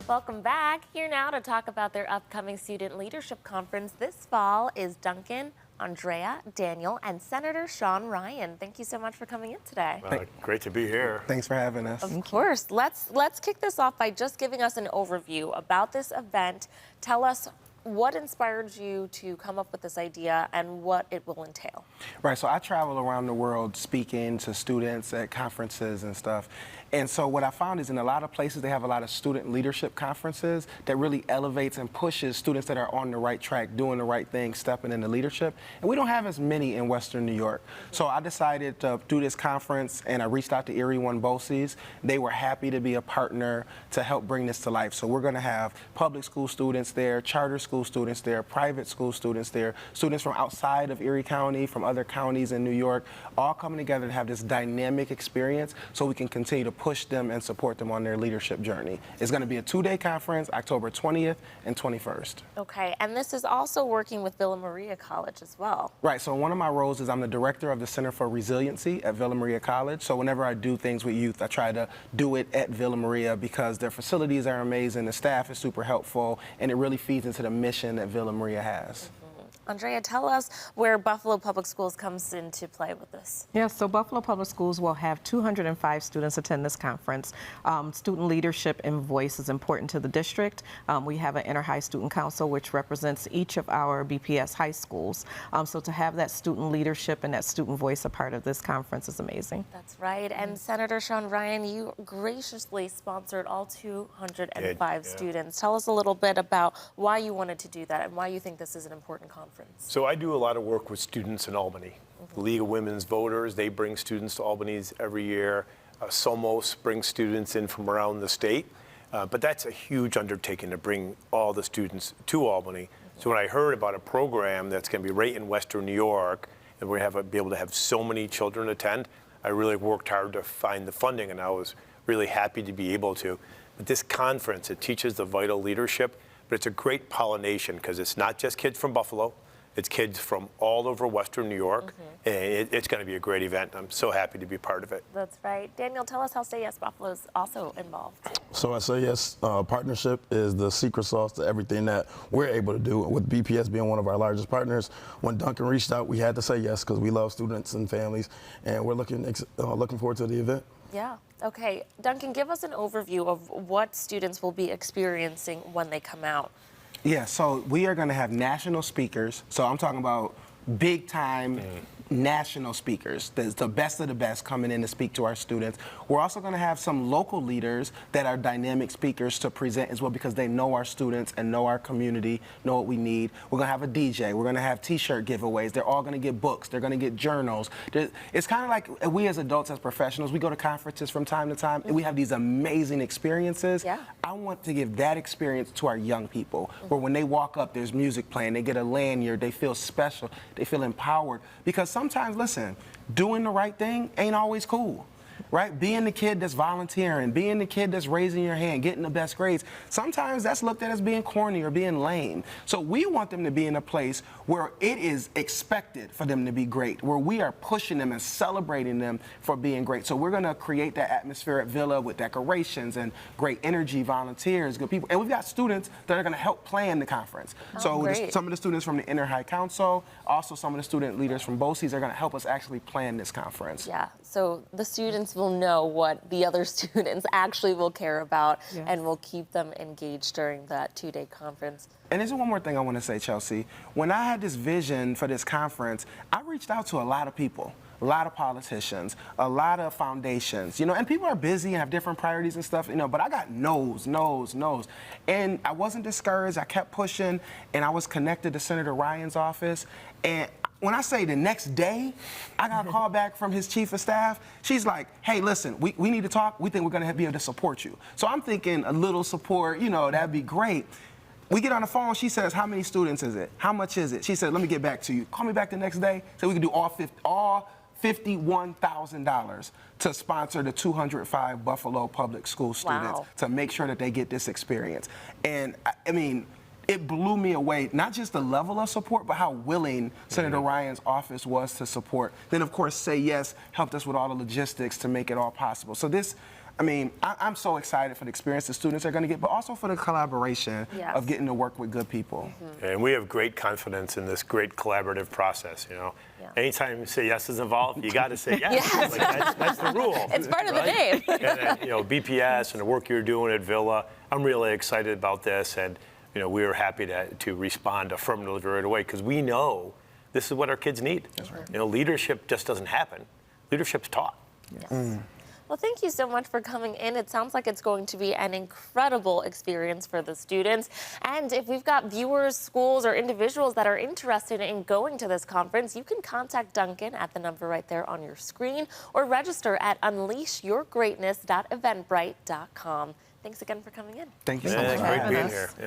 Welcome back. Here now to talk about their upcoming Student Leadership Conference this fall is Duncan, Andrea, Daniel, and Senator Sean Ryan. Thank you so much for coming in today. Great to be here. Thanks for having us. Of course. Let's kick this off by just giving us an overview about this event. Tell us what inspired you to come up with this idea and what it will entail. Right, so I travel around the world speaking to students at conferences and stuff. And so what I found is in a lot of places they have a lot of student leadership conferences that really elevates and pushes students that are on the right track, doing the right thing, stepping into leadership. And we don't have as many in Western New York. So I decided to do this conference and I reached out to Erie One BOCES. They were happy to be a partner to help bring this to life. So we're going to have public school students there, charter school students there, private school students there, students from outside of Erie County, from other counties in New York, all coming together to have this dynamic experience so we can continue to push them and support them on their leadership journey. It's going to be a 2-day conference, October 20th and 21st. Okay, and this is also working with Villa Maria College as well. Right, so one of my roles is I'm the director of the Center for Resiliency at Villa Maria College. So whenever I do things with youth, I try to do it at Villa Maria because their facilities are amazing, the staff is super helpful, and it really feeds into the mission that Villa Maria has. Andrea, tell us where Buffalo Public Schools comes into play with this. Yeah, so Buffalo Public Schools will have 205 students attend this conference. Student leadership and voice is important to the district. We have an inter-high student council which represents each of our BPS high schools. So to have that student leadership and that student voice a part of this conference is amazing. That's right. And Senator Sean Ryan, you graciously sponsored all 205 students. Tell us a little bit about why you wanted to do that and why you think this is an important conference. So I do a lot of work with students in Albany. The League of Women's Voters, they bring students to Albany's every year. Somos brings students in from around the state. But that's a huge undertaking to bring all the students to Albany. So when I heard about a program that's going to be right in Western New York, and we're going to be able to have so many children attend, I really worked hard to find the funding, and I was really happy to be able to. But this conference, it teaches the vital leadership, but it's a great pollination because it's not just kids from Buffalo. It's kids from all over Western New York, and it's going to be a great event. I'm so happy to be part of it. That's right. Daniel, tell us how Say Yes Buffalo is also involved. So I Say Yes partnership is the secret sauce to everything that we're able to do. With BPS being one of our largest partners, when Duncan reached out, we had to say yes because we love students and families, and we're looking forward to the event. Yeah. Okay. Duncan, give us an overview of what students will be experiencing when they come out. Yeah, so we are going to have national speakers. So I'm talking about big time national speakers. There's the best of the best coming in to speak to our students. We're also going to have some local leaders that are dynamic speakers to present as well because they know our students and know our community, know what we need. We're going to have a DJ. We're going to have t-shirt giveaways. They're all going to get books. They're going to get journals. It's kind of like we as adults, as professionals, we go to conferences from time to time and we have these amazing experiences. Yeah. I want to give that experience to our young people where when they walk up, there's music playing, they get a lanyard, they feel special, they feel empowered. Because sometimes, listen, doing the right thing ain't always cool. Right? Being the kid that's volunteering, being the kid that's raising your hand, getting the best grades, sometimes that's looked at as being corny or being lame. So we want them to be in a place where it is expected for them to be great, where we are pushing them and celebrating them for being great. So we're going to create that atmosphere at Villa with decorations and great energy, volunteers, good people. And we've got students that are going to help plan the conference. Some of the students from the Inter-High Council, also some of the student leaders from BOCES are going to help us actually plan this conference. Yeah, so the students will know what the other students actually will care about and will keep them engaged during that 2-day conference. And there's one more thing I want to say, Chelsea. When I had this vision for this conference, I reached out to a lot of people. A lot of politicians, a lot of foundations, and people are busy and have different priorities and stuff, but I got no's. And I wasn't discouraged, I kept pushing, and I was connected to Senator Ryan's office. And when I say the next day, I got a call back from his chief of staff. She's like, hey, listen, we need to talk. We think we're going to be able to support you. So I'm thinking a little support, that'd be great. We get on the phone, she says, how many students is it? How much is it? She said, let me get back to you. Call me back the next day so we can do all $51,000 to sponsor the 205 Buffalo public school students to make sure that they get this experience. And I mean, it blew me away, not just the level of support, but how willing Senator Ryan's office was to support. Then, of course, Say Yes helped us with all the logistics to make it all possible. So this, I mean, I'm so excited for the experience the students are going to get, but also for the collaboration Yes. of getting to work with good people. And we have great confidence in this great collaborative process, you know. Yeah. Anytime you say yes is involved, you got to say yes. Yes. Like, that's the rule. It's part of the right? name. And then, you know, BPS and the work you're doing at Villa, I'm really excited about this. And, you know, we were happy to respond affirmatively right away because we know this is what our kids need. That's right. You know, leadership just doesn't happen. Leadership's taught. Yes. Well, thank you so much for coming in. It sounds like it's going to be an incredible experience for the students. And if we've got viewers, schools, or individuals that are interested in going to this conference, you can contact Duncan at the number right there on your screen or register at unleashyourgreatness.eventbrite.com. Thanks again for coming in. Thank you so Yeah, much. it's great having being us. here. Yeah.